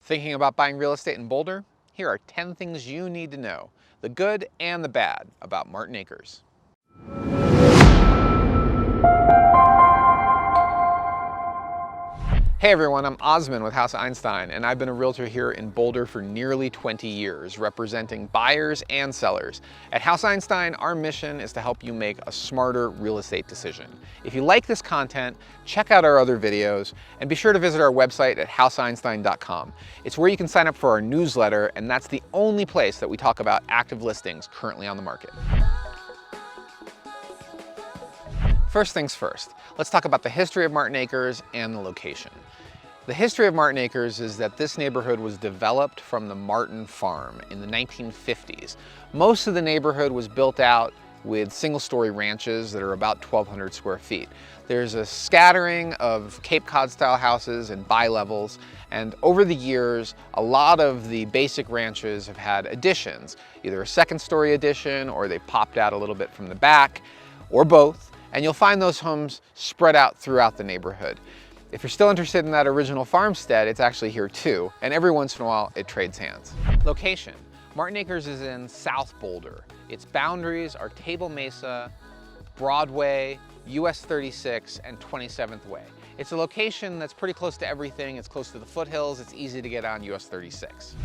Thinking about buying real estate in Boulder? Here are 10 things you need to know, the good and the bad about Martin Acres. Hey everyone, I'm Osman with House Einstein, and I've been a realtor here in Boulder for nearly 20 years, representing buyers and sellers. At House Einstein, our mission is to help you make a smarter real estate decision. If you like this content, check out our other videos, and be sure to visit our website at houseeinstein.com. It's where you can sign up for our newsletter, and that's the only place that we talk about active listings currently on the market. First things first, let's talk about the history of Martin Acres and the location. The history of Martin Acres is that this neighborhood was developed from the Martin Farm in the 1950s. Most of the neighborhood was built out with single-story ranches that are about 1,200 square feet. There's a scattering of Cape Cod-style houses and bi-levels, and over the years, a lot of the basic ranches have had additions, either a second-story addition or they popped out a little bit from the back, or both. And you'll find those homes spread out throughout the neighborhood. If you're still interested in that original farmstead, it's actually here too, and every once in a while it trades hands. Location. Martin Acres is in South Boulder. Its boundaries are Table Mesa, Broadway, US 36, and 27th Way. It's a location that's pretty close to everything. It's close to the foothills. It's easy to get on US 36.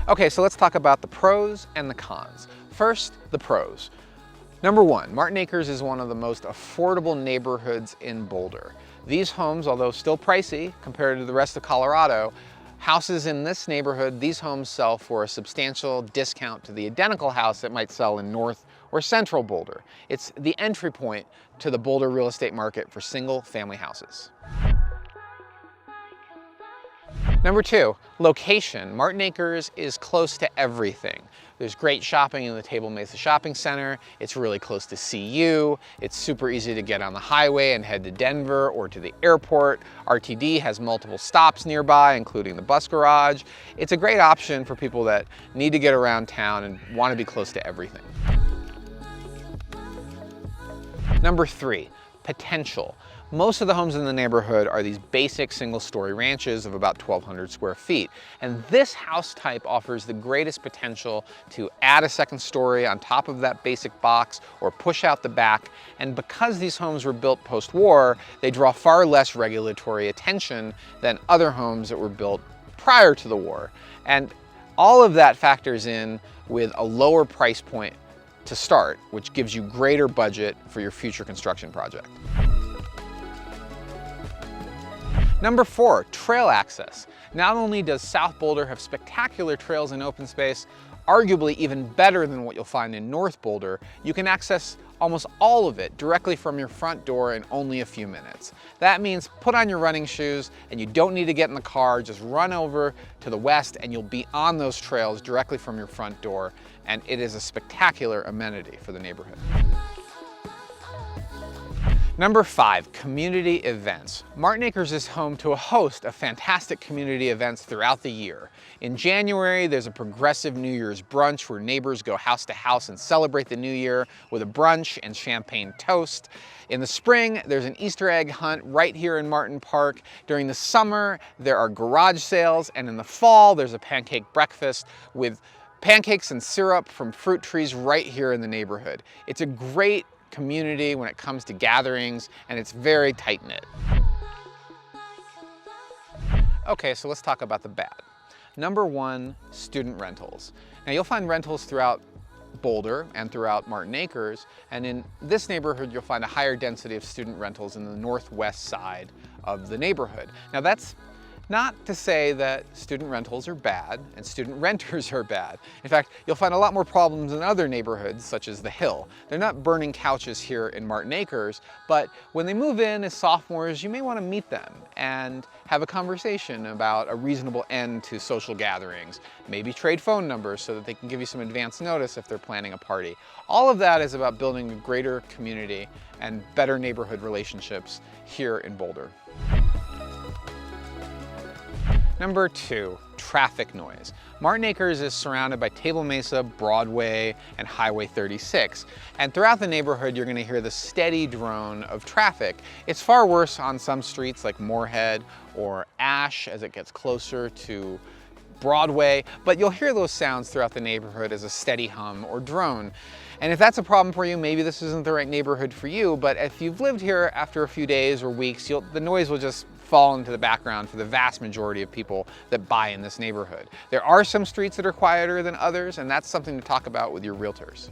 Okay, so let's talk about the pros and the cons. First, the pros. Number one, Martin Acres is one of the most affordable neighborhoods in Boulder. These homes, although still pricey compared to the rest of Colorado, houses in this neighborhood, these homes sell for a substantial discount to the identical house that might sell in North or Central Boulder. It's the entry point to the Boulder real estate market for single-family houses. Number two, location. Martin Acres is close to everything. There's great shopping in the Table Mesa Shopping Center. It's really close to CU. It's super easy to get on the highway and head to Denver or to the airport. RTD has multiple stops nearby, including the bus garage. It's a great option for people that need to get around town and want to be close to everything. Number three, potential. Most of the homes in the neighborhood are these basic single-story ranches of about 1,200 square feet. And this house type offers the greatest potential to add a second story on top of that basic box or push out the back. And because these homes were built post-war, they draw far less regulatory attention than other homes that were built prior to the war. And all of that factors in with a lower price point to start, which gives you greater budget for your future construction project. Number four, trail access. Not only does South Boulder have spectacular trails and open space, arguably even better than what you'll find in North Boulder, you can access almost all of it directly from your front door in only a few minutes. That means put on your running shoes and you don't need to get in the car, just run over to the west and you'll be on those trails directly from your front door, and it is a spectacular amenity for the neighborhood. Number five, community events. Martin Acres is home to a host of fantastic community events throughout the year. In January, there's a progressive New Year's brunch where neighbors go house to house and celebrate the new year with a brunch and champagne toast. In the spring, there's an Easter egg hunt right here in Martin Park. During the summer, there are garage sales, and in the fall, there's a pancake breakfast with pancakes and syrup from fruit trees right here in the neighborhood. It's a great community when it comes to gatherings, and it's very tight-knit. Okay, so let's talk about the bad. Number one, student rentals. Now you'll find rentals throughout Boulder and throughout Martin Acres, and in this neighborhood you'll find a higher density of student rentals in the northwest side of the neighborhood. Now that's not to say that student rentals are bad and student renters are bad. In fact, you'll find a lot more problems in other neighborhoods, such as the Hill. They're not burning couches here in Martin Acres, but when they move in as sophomores, you may want to meet them and have a conversation about a reasonable end to social gatherings. Maybe trade phone numbers so that they can give you some advance notice if they're planning a party. All of that is about building a greater community and better neighborhood relationships here in Boulder. Number 2, traffic noise. Martin Acres is surrounded by Table Mesa, Broadway, and Highway 36. And throughout the neighborhood, you're gonna hear the steady drone of traffic. It's far worse on some streets like Moorhead or Ash as it gets closer to Broadway, but you'll hear those sounds throughout the neighborhood as a steady hum or drone. And if that's a problem for you, maybe this isn't the right neighborhood for you, but if you've lived here after a few days or weeks, the noise will just fall into the background for the vast majority of people that buy in this neighborhood. There are some streets that are quieter than others, and that's something to talk about with your realtors.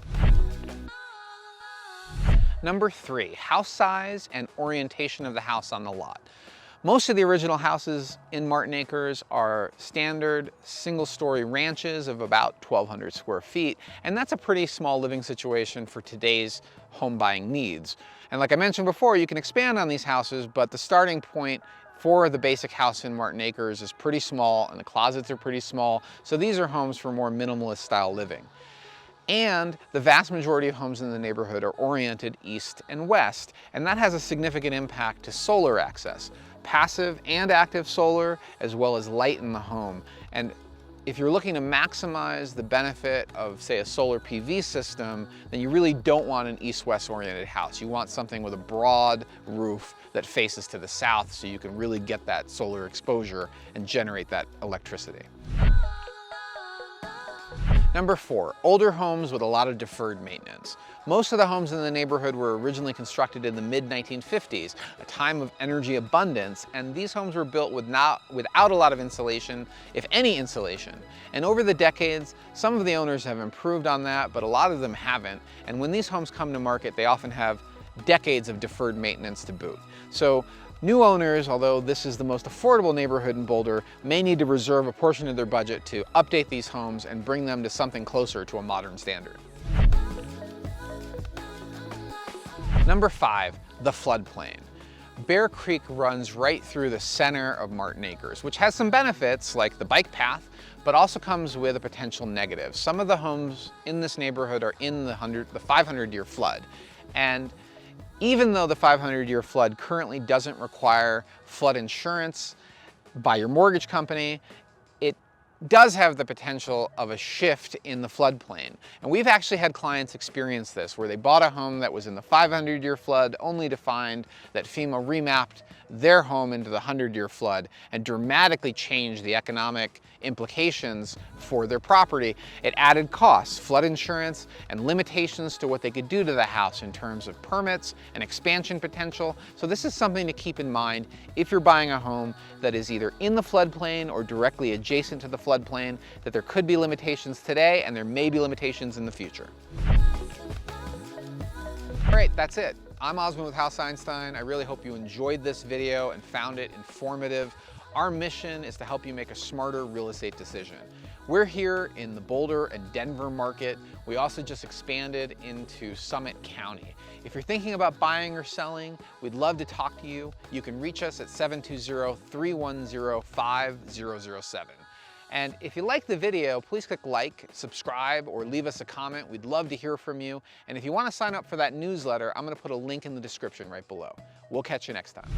Number 3, house size and orientation of the house on the lot. Most of the original houses in Martin Acres are standard single-story ranches of about 1,200 square feet, and that's a pretty small living situation for today's home buying needs. And like I mentioned before, you can expand on these houses, but the starting point for the basic house in Martin Acres is pretty small, and the closets are pretty small, so these are homes for more minimalist style living. And the vast majority of homes in the neighborhood are oriented east and west, and that has a significant impact to solar access. Passive and active solar, as well as light in the home. And if you're looking to maximize the benefit of, say, a solar PV system, then you really don't want an east-west oriented house. You want something with a broad roof that faces to the south so you can really get that solar exposure and generate that electricity. Number 4, older homes with a lot of deferred maintenance. Most of the homes in the neighborhood were originally constructed in the mid-1950s, a time of energy abundance, and these homes were built without a lot of insulation, if any insulation. And over the decades, some of the owners have improved on that, but a lot of them haven't. And when these homes come to market, they often have decades of deferred maintenance to boot. So new owners, although this is the most affordable neighborhood in Boulder, may need to reserve a portion of their budget to update these homes and bring them to something closer to a modern standard. Number 5, the floodplain. Bear Creek runs right through the center of Martin Acres, which has some benefits like the bike path, but also comes with a potential negative. Some of the homes in this neighborhood are in the 500-year flood. And even though the 500-year flood currently doesn't require flood insurance by your mortgage company, it does have the potential of a shift in the floodplain. And we've actually had clients experience this, where they bought a home that was in the 500-year flood only to find that FEMA remapped their home into the 100-year flood and dramatically changed the economic implications for their property. It added costs, flood insurance, and limitations to what they could do to the house in terms of permits and expansion potential. So this is something to keep in mind if you're buying a home that is either in the floodplain or directly adjacent to the floodplain, that there could be limitations today and there may be limitations in the future. All right, that's it. I'm Osman with House Einstein. I really hope you enjoyed this video and found it informative. Our mission is to help you make a smarter real estate decision. We're here in the Boulder and Denver market. We also just expanded into Summit County. If you're thinking about buying or selling, we'd love to talk to you. You can reach us at 720-310-5007. And if you like the video, please click like, subscribe, or leave us a comment. We'd love to hear from you. And if you want to sign up for that newsletter, I'm going to put a link in the description right below. We'll catch you next time.